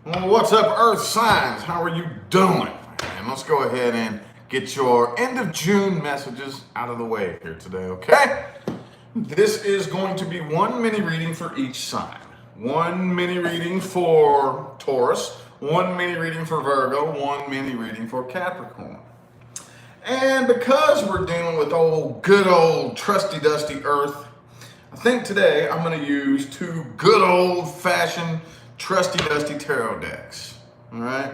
Well, what's up, Earth signs? How are you doing? And let's go ahead and get your end of June messages out of the way here today, okay? This is going to be one mini reading for each sign. One mini reading for Taurus, one mini reading for Virgo, one mini reading for Capricorn. And because we're dealing with good old trusty dusty Earth, I think today I'm going to use two good old fashioned trusty dusty tarot decks. All right?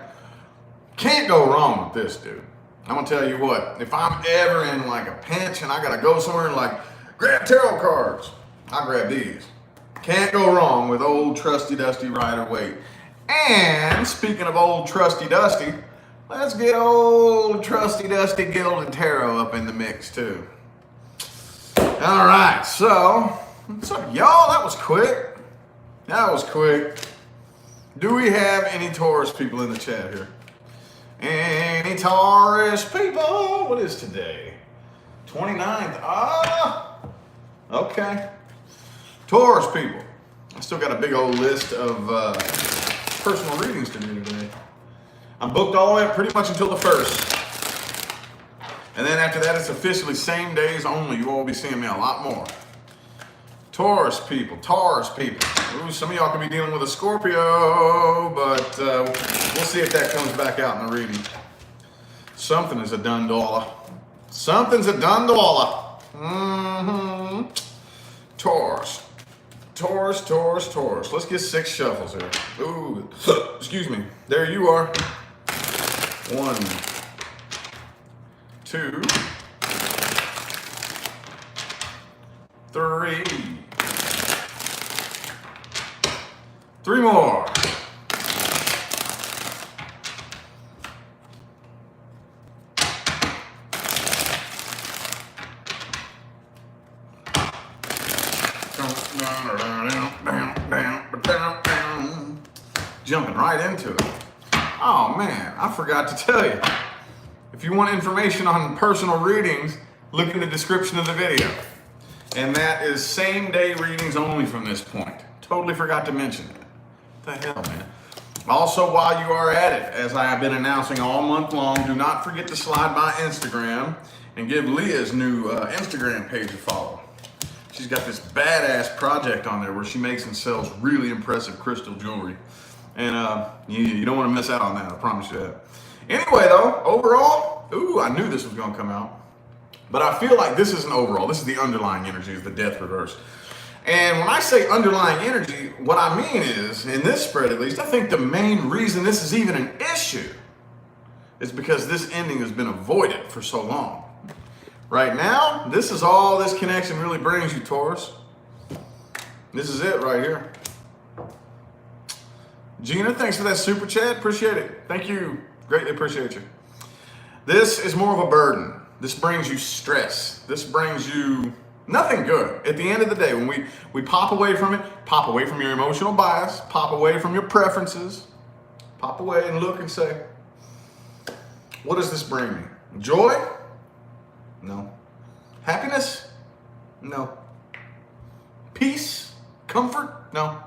Can't go wrong with this, dude. I'm going to tell you what, if I'm ever in like a pinch and I got to go somewhere and like grab tarot cards, I'll grab these. Can't go wrong with old trusty dusty Rider-Waite. And speaking of old trusty dusty, let's get old trusty dusty Gilded Tarot up in the mix too. All right, so what's up, y'all? That was quick. That was quick. Do we have any Taurus people in the chat here? Any Taurus people? What is today? 29th. Okay. Taurus people. I still got a big old list of personal readings to do today. I'm booked all the way up pretty much until the 1st. And then after that, it's officially same days only. You will be seeing me a lot more. Taurus people, Taurus people. Ooh, some of y'all could be dealing with a Scorpio, but we'll see if that comes back out in the reading. Something is a done dollar. Something's a done dollar. Taurus. Taurus, Taurus, Taurus. Let's get 6 shuffles here. Ooh, excuse me. There you are. 1, 2, 3. 3 more. Jumping right into it. Oh man, I forgot to tell you. If you want information on personal readings, look in the description of the video. And that is same day readings only from this point. Totally forgot to mention that. What the hell, man? Also, while you are at it, as I have been announcing all month long, do not forget to slide by Instagram and give Leah's new Instagram page a follow. She's got this badass project on there where she makes and sells really impressive crystal jewelry. And you don't want to miss out on that, I promise you that. Anyway, though, overall, I knew this was going to come out. But I feel like this isn't overall. This is the underlying energy, is the death reverse. And when I say underlying energy, what I mean is, in this spread at least, I think the main reason this is even an issue is because this ending has been avoided for so long. Right now, this is all this connection really brings you, Taurus. This is it right here. Gina, thanks for that super chat. Appreciate it. Thank you. Greatly appreciate you. This is more of a burden. This brings you stress. This brings you nothing good. At the end of the day, when we pop away from it, pop away from your emotional bias, pop away from your preferences, pop away and look and say, what does this bring me? Joy? No. Happiness? No. Peace? Comfort? No.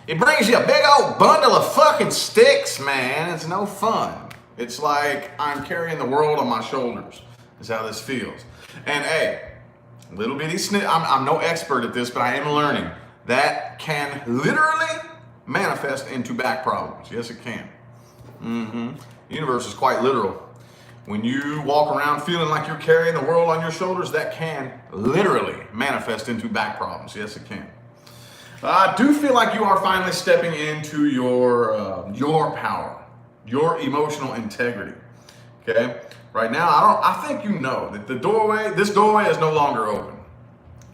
It brings you a big old bundle of fucking sticks, man. It's no fun. It's like I'm carrying the world on my shoulders, is how this feels. And hey, little bitty I'm no expert at this, but I am learning. That can literally manifest into back problems. Yes, it can. The universe is quite literal. When you walk around feeling like you're carrying the world on your shoulders, that can literally manifest into back problems. Yes, it can. I do feel like you are finally stepping into your power, your emotional integrity. Okay? Right now, I think you know that this doorway is no longer open.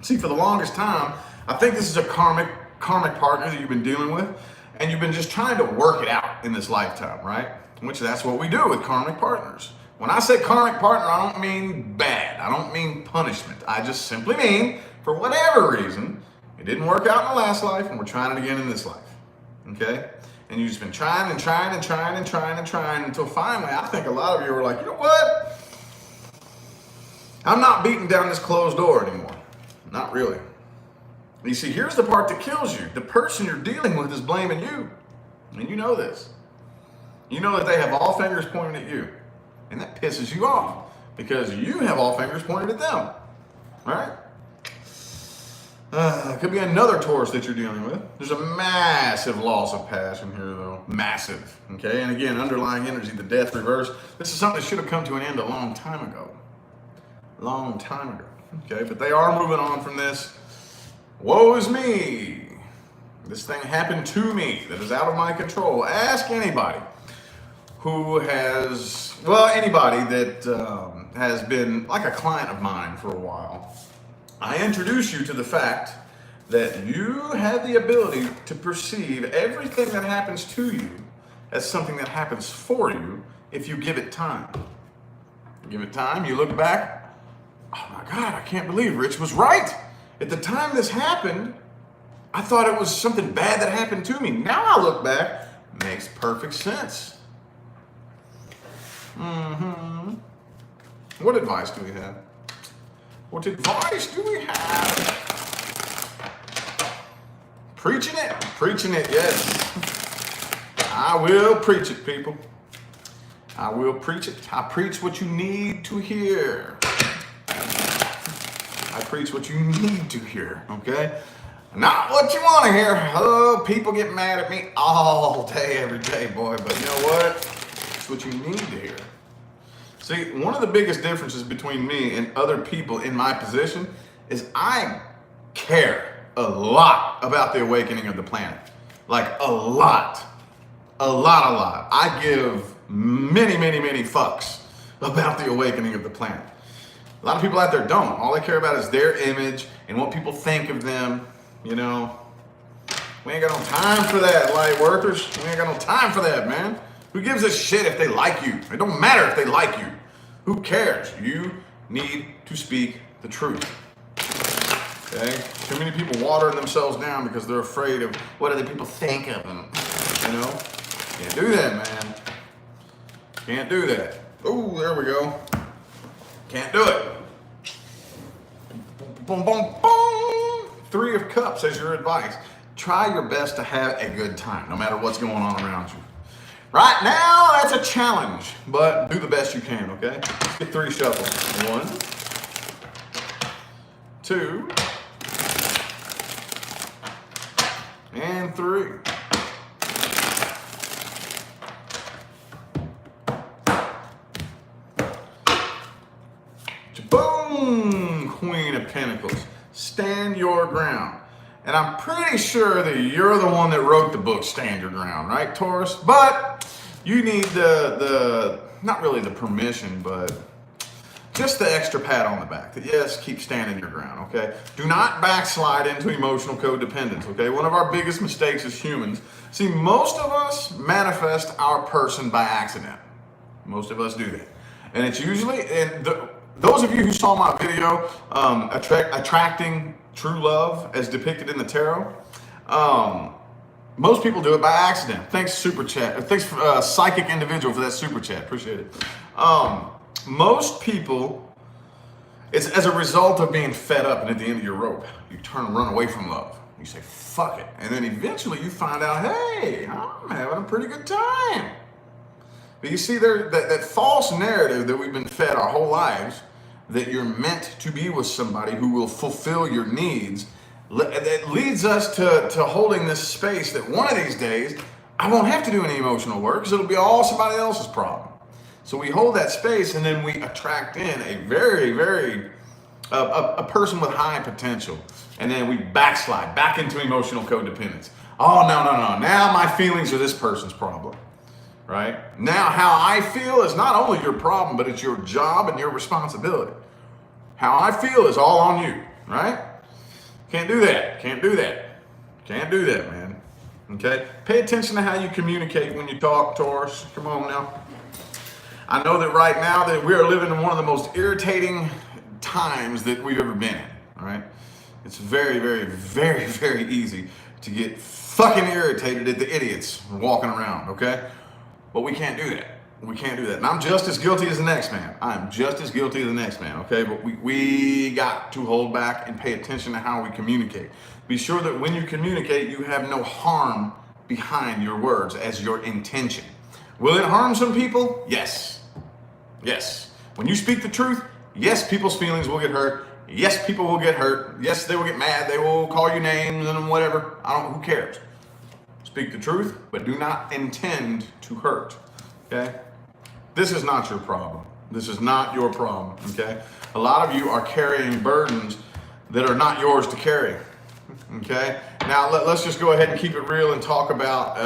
See, for the longest time, I think this is a karmic partner that you've been dealing with, and you've been just trying to work it out in this lifetime, right? Which that's what we do with karmic partners. When I say karmic partner, I don't mean bad. I don't mean punishment. I just simply mean, for whatever reason, it didn't work out in the last life, and we're trying it again in this life. Okay? And you've just been trying until finally, I think a lot of you are like, you know what? I'm not beating down this closed door anymore. Not really. You see, here's the part that kills you. The person you're dealing with is blaming you. And you know this. You know that they have all fingers pointed at you. And that pisses you off because you have all fingers pointed at them. Right? It could be another Taurus that you're dealing with. There's a massive loss of passion here, though. Massive. Okay? And again, underlying energy, the death reverse. This is something that should have come to an end a long time ago. Long time ago. Okay? But they are moving on from this. Woe is me. This thing happened to me that is out of my control. Ask anybody who has, well, anybody that has been like a client of mine for a while. I introduce you to the fact that you have the ability to perceive everything that happens to you as something that happens for you if you give it time. Give it time, you look back, oh my God, I can't believe Rich was right. At the time this happened, I thought it was something bad that happened to me. Now I look back, makes perfect sense. What advice do we have? What advice do we have? Preaching it, yes. I will preach it, people. I will preach it. I preach what you need to hear. I preach what you need to hear, okay? Not what you want to hear. Oh, people get mad at me all day, every day, boy. But you know what? It's what you need to hear. See, one of the biggest differences between me and other people in my position is I care a lot about the awakening of the planet. Like a lot. I give many fucks about the awakening of the planet. A lot of people out there don't. All they care about is their image and what people think of them. You know, we ain't got no time for that, light workers. We ain't got no time for that, man. Who gives a shit if they like you? It don't matter if they like you. Who cares? You need to speak the truth. Okay? Too many people watering themselves down because they're afraid of what other people think of them. You know? Can't do that, man. Can't do that. Oh, there we go. Can't do it. Boom, boom, boom. 3 of Cups as your advice. Try your best to have a good time, no matter what's going on around you. Right now, that's a challenge, but do the best you can, okay? Get 3 shuffles. 1, 2, and 3. Boom! Queen of Pentacles. Stand your ground. And I'm pretty sure that you're the one that wrote the book, Stand Your Ground, right, Taurus? But you need the not really the permission, but just the extra pat on the back. That yes, keep standing your ground, okay? Do not backslide into emotional codependence, okay? One of our biggest mistakes as humans, see, most of us manifest our person by accident. Most of us do that. And it's usually, those of you who saw my video, attracting true love as depicted in the tarot, most people do it by accident. Thanks, Super Chat. Thanks, Psychic Individual, for that Super Chat. Appreciate it. Most people, it's as a result of being fed up and at the end of your rope, you run away from love. You say, fuck it. And then eventually you find out, hey, I'm having a pretty good time. But you see, that false narrative that we've been fed our whole lives, that you're meant to be with somebody who will fulfill your needs, that leads us to holding this space that one of these days, I won't have to do any emotional work because it'll be all somebody else's problem. So we hold that space and then we attract in a very, a person with high potential. And then we backslide back into emotional codependence. Oh, no. Now my feelings are this person's problem. Right? Now how I feel is not only your problem, but it's your job and your responsibility. How I feel is all on you, right? Can't do that, man. Okay? Pay attention to how you communicate when you talk, Taurus. Come on now. I know that right now that we are living in one of the most irritating times that we've ever been in, all right? It's very easy to get fucking irritated at the idiots walking around, okay? But we can't do that. And I'm just as guilty as the next man. Okay? But we got to hold back and pay attention to how we communicate. Be sure that when you communicate, you have no harm behind your words as your intention. Will it harm some people? Yes. Yes. When you speak the truth, yes, people's feelings will get hurt. Yes, people will get hurt. Yes, they will get mad. They will call you names and whatever. Who cares? Speak the truth, but do not intend to hurt. Okay? This is not your problem. This is not your problem. Okay? A lot of you are carrying burdens that are not yours to carry. Okay? Now, let's just go ahead and keep it real and talk about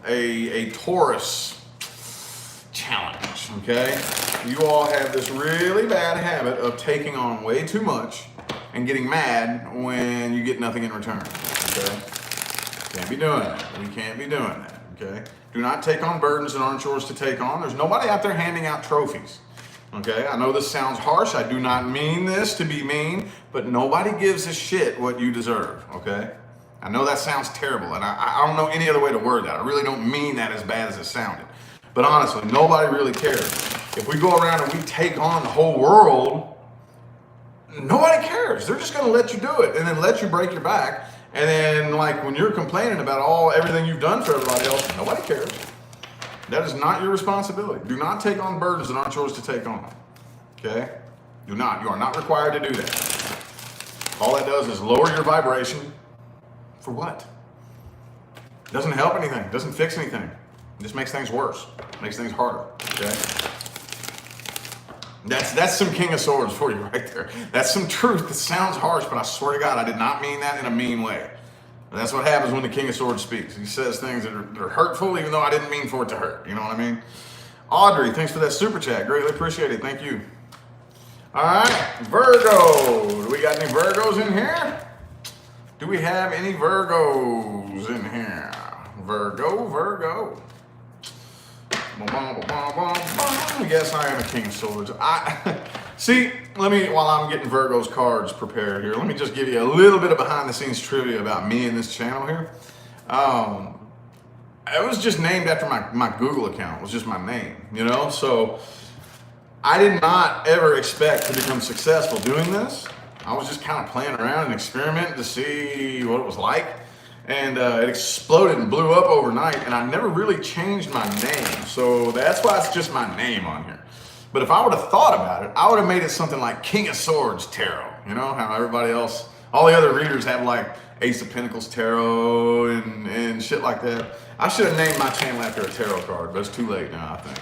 a Taurus challenge. Okay? You all have this really bad habit of taking on way too much and getting mad when you get nothing in return. Okay? Can't be doing that. We can't be doing that. Okay? Do not take on burdens that aren't yours to take on. There's nobody out there handing out trophies. Okay? I know this sounds harsh. I do not mean this to be mean, but nobody gives a shit what you deserve. Okay? I know that sounds terrible, and I don't know any other way to word that. I really don't mean that as bad as it sounded. But honestly, nobody really cares. If we go around and we take on the whole world, nobody cares. They're just going to let you do it and then let you break your back. And then, like, when you're complaining about everything you've done for everybody else, nobody cares. That is not your responsibility. Do not take on burdens that aren't yours to take on. Okay? Do not. You are not required to do that. All that does is lower your vibration. For what? It doesn't help anything. It doesn't fix anything. It just makes things worse. It makes things harder. Okay? That's some King of Swords for you right there. That's some truth that sounds harsh, but I swear to God, I did not mean that in a mean way. And that's what happens when the King of Swords speaks. He says things that are hurtful, even though I didn't mean for it to hurt. You know what I mean? Audrey, thanks for that super chat. Greatly appreciate it. Thank you. All right, Virgo. Do we got any Virgos in here? Do we have any Virgos in here? Virgo. Yes, I am a King of Swords. See, while I'm getting Virgo's cards prepared here, let me just give you a little bit of behind the scenes trivia about me and this channel here. It was just named after my Google account. It was just my name, you know? So I did not ever expect to become successful doing this. I was just kind of playing around and experimenting to see what it was like. And it exploded and blew up overnight, and I never really changed my name. So that's why it's just my name on here. But if I would have thought about it, I would have made it something like King of Swords Tarot. You know, how everybody else, all the other readers have like Ace of Pentacles Tarot and shit like that. I should have named my channel after a tarot card, but it's too late now, I think.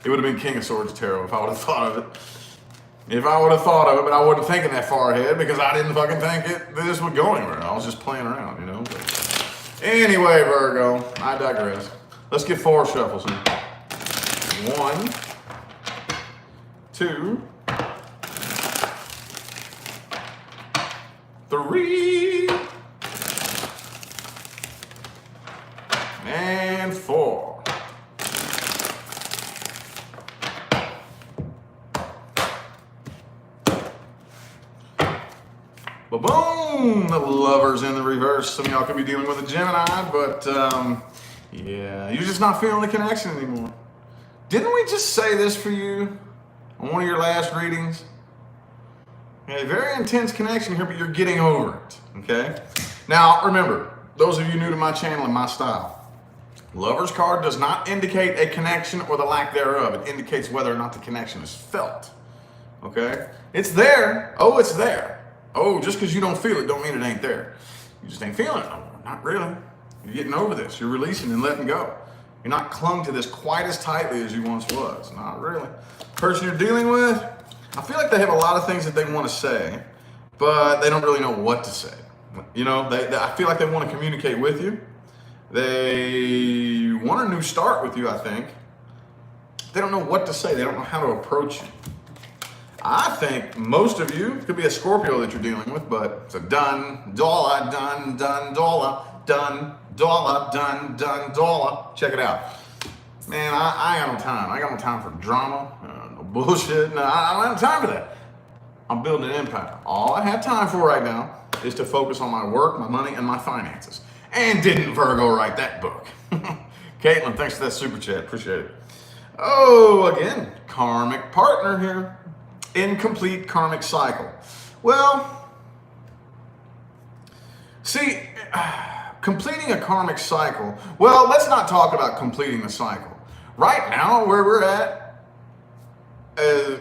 It would have been King of Swords Tarot if I would have thought of it. But I wasn't thinking that far ahead because I didn't fucking think this would go anywhere. I was just playing around, you know. But anyway, Virgo, I digress. Let's get 4 shuffles in. 1, 2, 3, and 4. Ba-boom! The Lovers in the reverse. Some of y'all could be dealing with a Gemini, but yeah, you're just not feeling the connection anymore. Didn't we just say this for you on one of your last readings? Okay, very intense connection here, but you're getting over it, okay? Now, remember, those of you new to my channel and my style, Lover's card does not indicate a connection or the lack thereof. It indicates whether or not the connection is felt, okay? It's there. Oh, it's there. Oh, just because you don't feel it don't mean it ain't there. You just ain't feeling it no more. Not really. You're getting over this. You're releasing and letting go. You're not clung to this quite as tightly as you once was. Not really. Person you're dealing with, I feel like they have a lot of things that they want to say, but they don't really know what to say. You know, I feel like they want to communicate with you. They want a new start with you, I think. They don't know what to say. They don't know how to approach you. I think most of you, could be a Scorpio that you're dealing with, but it's a done, dollar, done, dollar, done, dollar, done, dollar. Check it out. Man, I got no time. I got no time for drama, no bullshit. No, I don't have time for that. I'm building an empire. All I have time for right now is to focus on my work, my money, and my finances. And didn't Virgo write that book? Caitlin, thanks for that super chat. Appreciate it. Oh, again, karmic partner here. Incomplete karmic cycle. Well, see, completing a karmic cycle. Well, let's not talk about completing the cycle. Right now, where we're at,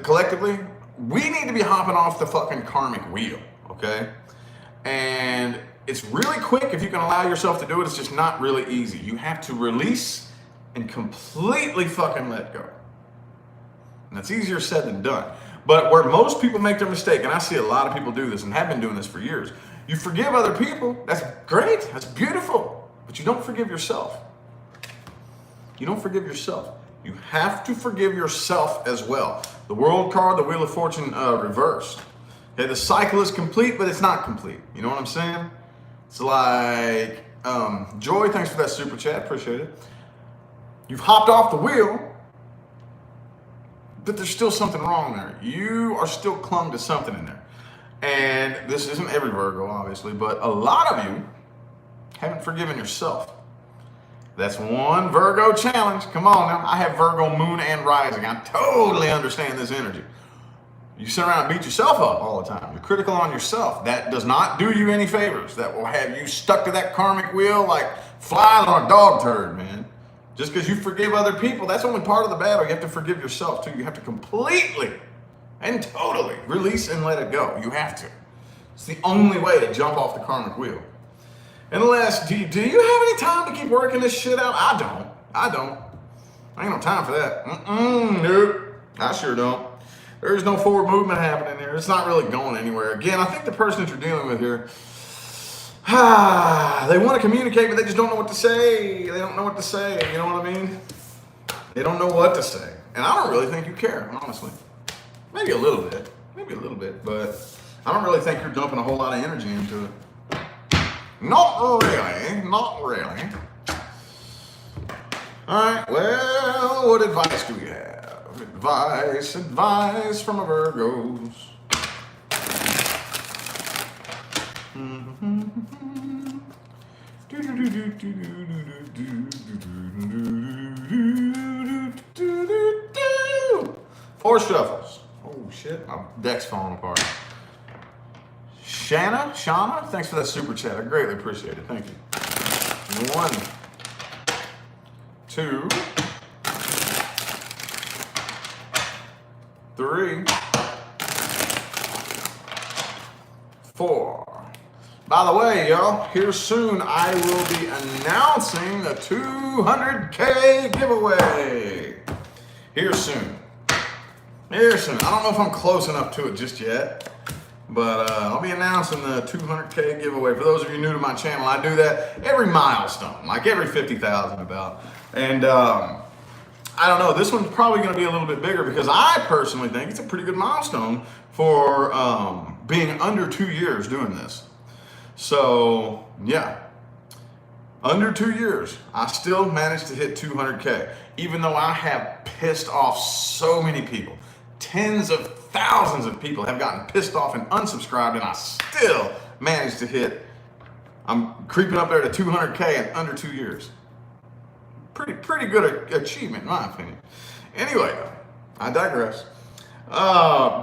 collectively, we need to be hopping off the fucking karmic wheel, okay? And it's really quick if you can allow yourself to do it. It's just not really easy. You have to release and completely fucking let go. And that's easier said than done. But where most people make their mistake, and I see a lot of people do this and have been doing this for years, you forgive other people. That's great. That's beautiful. But you don't forgive yourself. You don't forgive yourself. You have to forgive yourself as well. The World card, the Wheel of Fortune reversed. Okay, the cycle is complete, but it's not complete. You know what I'm saying? It's like, Joy, thanks for that super chat. Appreciate it. You've hopped off the wheel, but there's still something wrong there. You are still clung to something in there. And this isn't every Virgo, obviously, but a lot of you haven't forgiven yourself. That's one Virgo challenge. Come on now. I have Virgo moon and rising. I totally understand this energy. You sit around and beat yourself up all the time. You're critical on yourself. That does not do you any favors. That will have you stuck to that karmic wheel like flies on a dog turd, man. Just because you forgive other people, that's only part of the battle. You have to forgive yourself too. You have to completely and totally release and let it go. You have to. It's the only way to jump off the karmic wheel. Unless, do you have any time to keep working this shit out? I don't. I ain't no time for that. Nope. I sure don't. There's no forward movement happening there. It's not really going anywhere. Again, I think the person that you're dealing with here, they want to communicate, but they just don't know what to say. They don't know what to say. You know what I mean? They don't know what to say. And I don't really think you care, honestly. Maybe a little bit, but I don't really think you're dumping a whole lot of energy into it. Not really. All right, well, what advice do we have? Advice from a Virgos. Four shuffles. Oh shit, my deck's falling apart. Shauna, thanks for that super chat. I greatly appreciate it. Thank you. 1, 2, 3, 4. By the way, y'all, here soon I will be announcing the 200K giveaway. Here soon. I don't know if I'm close enough to it just yet, but I'll be announcing the 200K giveaway. For those of you new to my channel, I do that every milestone, like every 50,000 about. And I don't know, this one's probably going to be a little bit bigger because I personally think it's a pretty good milestone for being under 2 years doing this. So yeah, under 2 years, I still managed to hit 200K, even though I have pissed off so many people. Tens of thousands of people have gotten pissed off and unsubscribed, and I still managed to hit, I'm creeping up there to 200K in under 2 years. Pretty good achievement in my opinion. Anyway, I digress.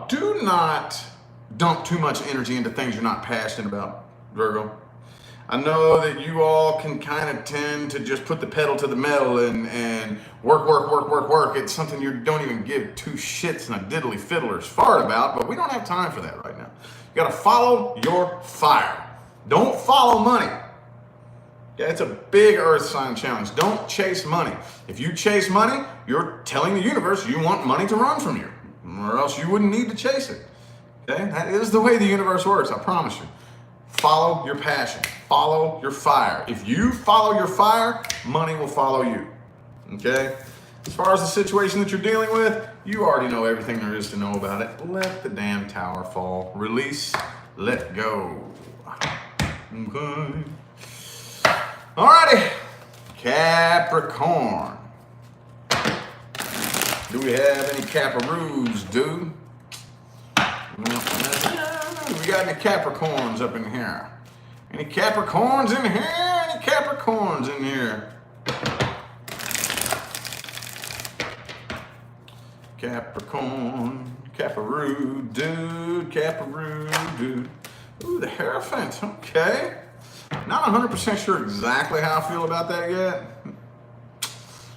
Do not dump too much energy into things you're not passionate about, Virgo. I know that you all can kind of tend to just put the pedal to the metal and work. It's something you don't even give two shits and a diddly fiddler's fart about, but we don't have time for that right now. You gotta follow your fire. Don't follow money. Yeah, it's a big earth sign challenge. Don't chase money. If you chase money, you're telling the universe you want money to run from you, or else you wouldn't need to chase it. Okay, that is the way the universe works, I promise you. Follow your passion. Follow your fire. If you follow your fire, money will follow you. Okay? As far as the situation that you're dealing with, you already know everything there is to know about it. Let the damn tower fall. Release. Let go. Okay. Alrighty. Capricorn. Do we have any Caparoos, dude? We got any Capricorns up in here? Any Capricorns in here? Any Capricorns in here? Capricorn, Caparoo, dude, Caparoo, dude. Ooh, the Hierophant, okay. Not 100% sure exactly how I feel about that yet.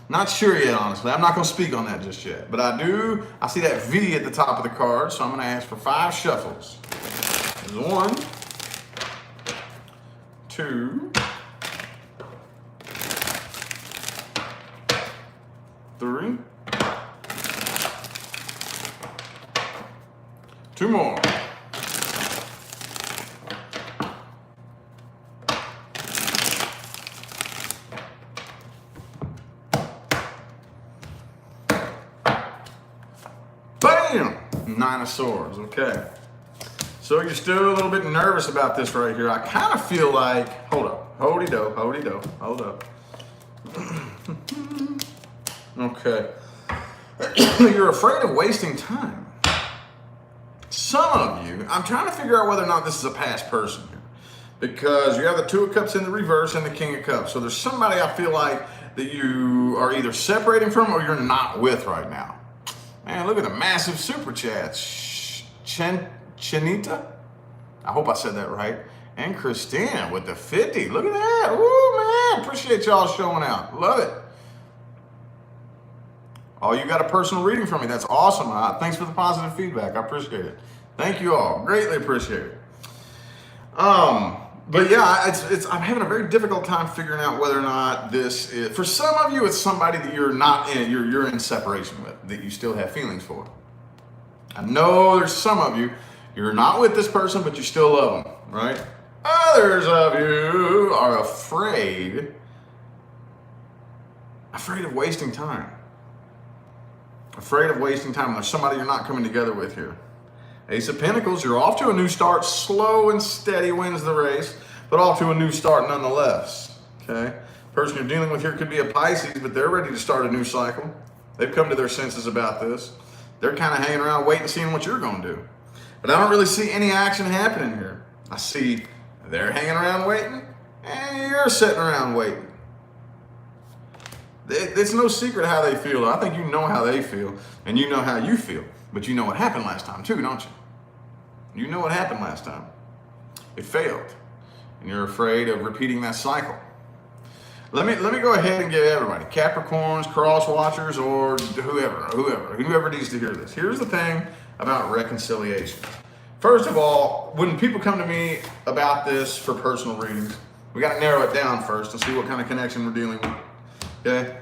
Not sure yet, honestly. I'm not going to speak on that just yet. But I see that V at the top of the card, so I'm going to ask for 5 shuffles. There's 1, 2, 3, 2 more. Bam! 9 of Swords, okay. So you're still a little bit nervous about this right here. I kind of feel like, hold up, hold-y-do, hold-y-do, hold up. Okay. You're afraid of wasting time. Some of you, I'm trying to figure out whether or not this is a past person here. Because you have the 2 of Cups in the reverse and the King of Cups. So there's somebody I feel like that you are either separating from or you're not with right now. Man, look at the massive super chats. Chinita? I hope I said that right. And Christina with the 50. Look at that. Ooh, man. Appreciate y'all showing out. Love it. Oh, you got a personal reading from me. That's awesome. Thanks for the positive feedback. I appreciate it. Thank you all. Greatly appreciate it. But yeah, I'm having a very difficult time figuring out whether or not this is, for some of you, it's somebody that you're not in, you're in separation with, that you still have feelings for. I know there's some of you, you're not with this person, but you still love them, right? Others of you are afraid of wasting time. Afraid of wasting time. There's somebody you're not coming together with here. Ace of Pentacles, you're off to a new start. Slow and steady wins the race, but off to a new start nonetheless. Okay? Person you're dealing with here could be a Pisces, but they're ready to start a new cycle. They've come to their senses about this. They're kind of hanging around waiting, seeing what you're going to do. But I don't really see any action happening here. I see they're hanging around waiting, and you're sitting around waiting. It's no secret how they feel. I think you know how they feel, and you know how you feel. But you know what happened last time too, don't you? You know what happened last time. It failed. And you're afraid of repeating that cycle. Let me go ahead and give everybody, Capricorns, cross watchers, or whoever needs to hear this. Here's the thing about reconciliation. First of all, when people come to me about this for personal readings, we got to narrow it down first and see what kind of connection we're dealing with. Okay?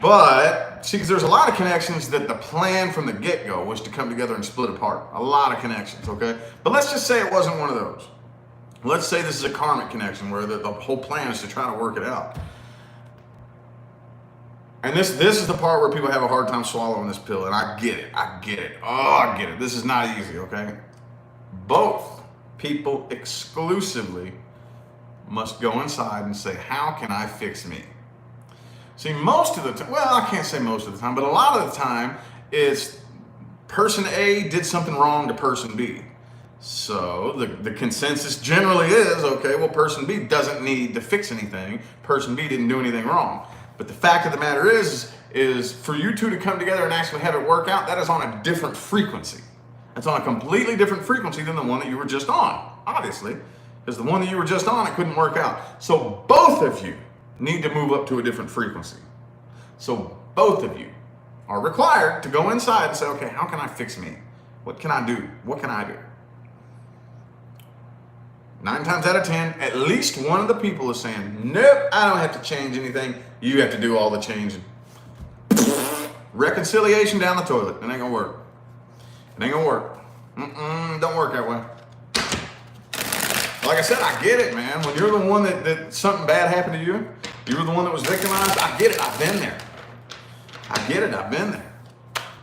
But, see, because there's a lot of connections that the plan from the get-go was to come together and split apart. A lot of connections, okay? But let's just say it wasn't one of those. Let's say this is a karmic connection where the whole plan is to try to work it out. And this is the part where people have a hard time swallowing this pill, and I get it. Oh, I get it. This is not easy, okay? Both people exclusively must go inside and say, how can I fix me? See, most of the time, well, I can't say most of the time, but a lot of the time, it's person A did something wrong to person B. So the consensus generally is, okay, well, person B doesn't need to fix anything. Person B didn't do anything wrong. But the fact of the matter is for you two to come together and actually have it work out, that is on a different frequency. That's on a completely different frequency than the one that you were just on, obviously. Because the one that you were just on, it couldn't work out. So both of you need to move up to a different frequency. So both of you are required to go inside and say, okay, how can I fix me? What can I do? What can I do? 9 times out of 10, at least one of the people is saying, nope, I don't have to change anything. You have to do all the changing. Reconciliation down the toilet. It ain't gonna work. It ain't gonna work. Don't work that way. Like I said, I get it, man. When you're the one that something bad happened to you, you were the one that was victimized, I get it, I've been there. I get it, I've been there.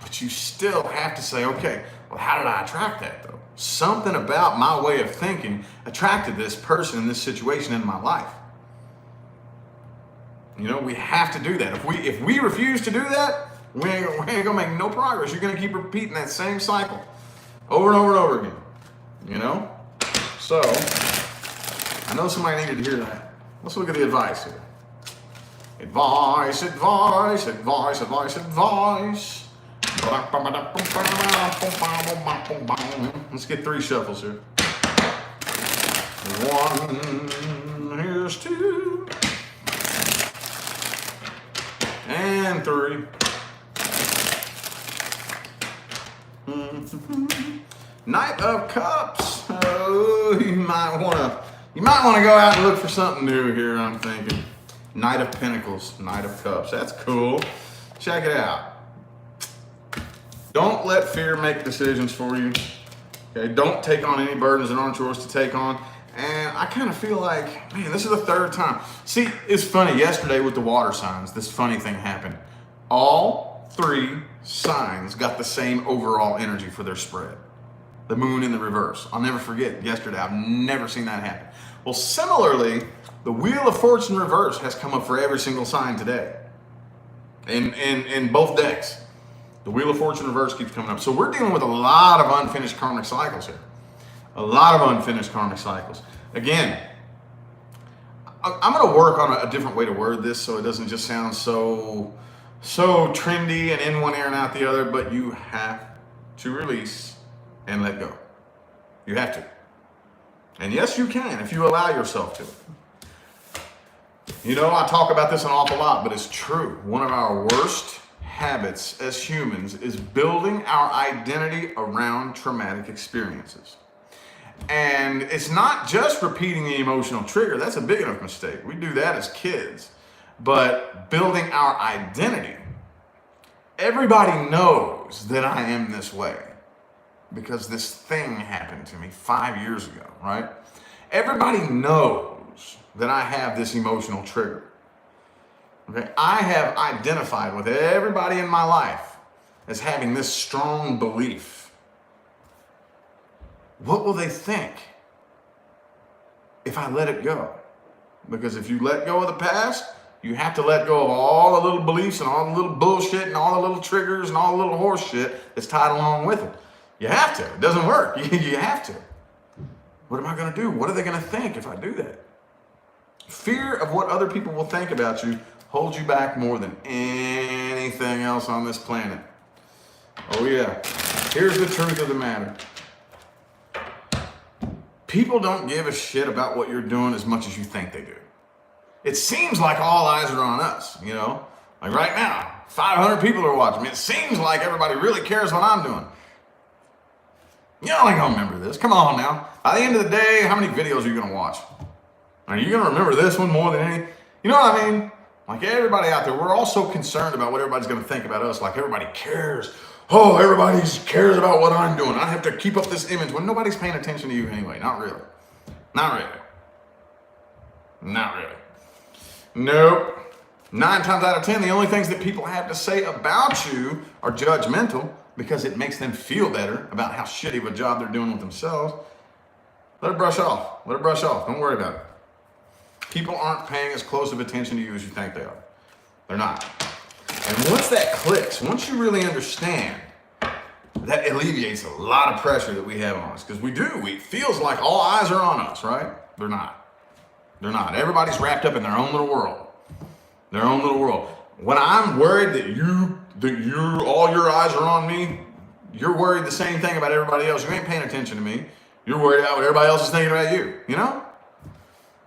But you still have to say, okay, well, how did I attract that though? Something about my way of thinking attracted this person in this situation in my life. You know, we have to do that. If we refuse to do that, we ain't gonna make no progress. You're gonna keep repeating that same cycle over and over and over again. You know? So, I know somebody needed to hear that. Let's look at the advice here. Advice, advice, advice, advice, advice. Let's get 3 shuffles here. 1, There's 2. And 3. Knight of Cups. Oh, you might want to go out and look for something new here, I'm thinking. Knight of Pentacles, Knight of Cups. That's cool. Check it out. Don't let fear make decisions for you. Okay, don't take on any burdens that aren't yours to take on. And I kind of feel like, man, this is the 3rd time. See, it's funny. Yesterday with the water signs, this funny thing happened. All 3 signs got the same overall energy for their spread. The moon in the reverse. I'll never forget yesterday. I've never seen that happen. Well, similarly, the Wheel of Fortune reverse has come up for every single sign today. In both decks. The Wheel of Fortune reverse keeps coming up. So we're dealing with a lot of unfinished karmic cycles here. A lot of unfinished karmic cycles. Again, I'm going to work on a different way to word this so it doesn't just sound so trendy and in one ear and out the other, but you have to release and let go. You have to. And yes, you can if you allow yourself to. You know, I talk about this an awful lot, but it's true. One of our worst habits as humans is building our identity around traumatic experiences. And it's not just repeating the emotional trigger. That's a big enough mistake. We do that as kids. But building our identity. Everybody knows that I am this way because this thing happened to me 5 years ago, right? Everybody knows that I have this emotional trigger. Okay? I have identified with everybody in my life as having this strong belief. What will they think if I let it go? Because if you let go of the past, you have to let go of all the little beliefs and all the little bullshit and all the little triggers and all the little horse shit that's tied along with it. You have to. It doesn't work. You have to. What am I going to do? What are they going to think if I do that? Fear of what other people will think about you holds you back more than anything else on this planet. Oh yeah. Here's the truth of the matter. People don't give a shit about what you're doing as much as you think they do. It seems like all eyes are on us, you know? Like right now, 500 people are watching me. It seems like everybody really cares what I'm doing. Y'all ain't gonna remember this. Come on now. By the end of the day, how many videos are you gonna watch? Are you gonna remember this one more than any? You know what I mean? Like everybody out there, we're all so concerned about what everybody's gonna think about us. Like everybody cares. Oh, everybody cares about what I'm doing. I have to keep up this image when nobody's paying attention to you anyway. Not really. Not really. Not really. Nope. 9 times out of 10, the only things that people have to say about you are judgmental because it makes them feel better about how shitty of a job they're doing with themselves. Let it brush off. Let it brush off. Don't worry about it. People aren't paying as close of attention to you as you think they are. They're not. And once that clicks, once you really understand, that alleviates a lot of pressure that we have on us. Because we do. It feels like all eyes are on us, right? They're not. They're not. Everybody's wrapped up in their own little world. Their own little world. When I'm worried that all your eyes are on me, you're worried the same thing about everybody else. You ain't paying attention to me. You're worried about what everybody else is thinking about you. You know?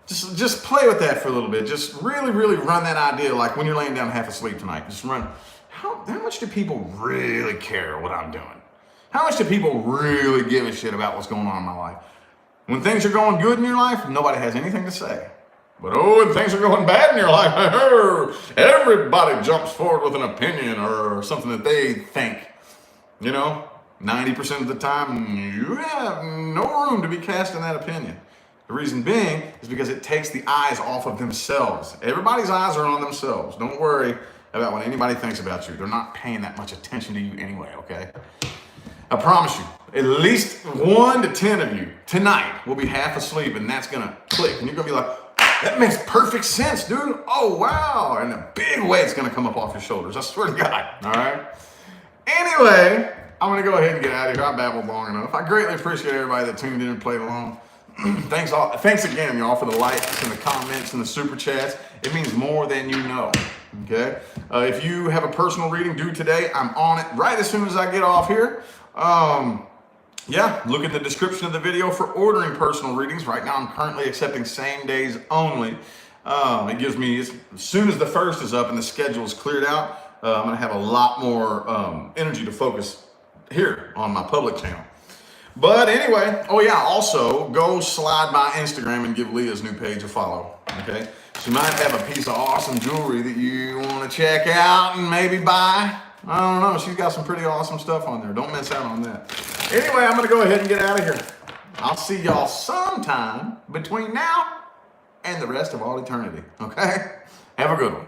Just play with that for a little bit. Just really, really run that idea like when you're laying down half asleep tonight. Just run. How much do people really care what I'm doing? How much do people really give a shit about what's going on in my life? When things are going good in your life, nobody has anything to say. But oh, when things are going bad in your life, everybody jumps forward with an opinion or something that they think. You know, 90% of the time, you have no room to be casting that opinion. The reason being is because it takes the eyes off of themselves. Everybody's eyes are on themselves. Don't worry about what anybody thinks about you. They're not paying that much attention to you anyway, okay? I promise you, at least 1 to 10 of you tonight will be half asleep and that's gonna click. And you're gonna be like, that makes perfect sense, dude. Oh, wow. In a big way, it's gonna come up off your shoulders. I swear to God, all right? Anyway, I'm gonna go ahead and get out of here. I babbled long enough. I greatly appreciate everybody that tuned in and played along. Thanks again, y'all, for the likes and the comments and the super chats. It means more than you know, okay? If you have a personal reading due today, I'm on it right as soon as I get off here. yeah, look in the description of the video for ordering personal readings. Right now, I'm currently accepting same days only. It gives me, as soon as the first is up and the schedule is cleared out, I'm going to have a lot more energy to focus here on my public channel. But anyway, oh yeah, also go slide by Instagram and give Leah's new page a follow, okay? She might have a piece of awesome jewelry that you want to check out and maybe buy. I don't know. She's got some pretty awesome stuff on there. Don't miss out on that. Anyway, I'm going to go ahead and get out of here. I'll see y'all sometime between now and the rest of all eternity, okay? Have a good one.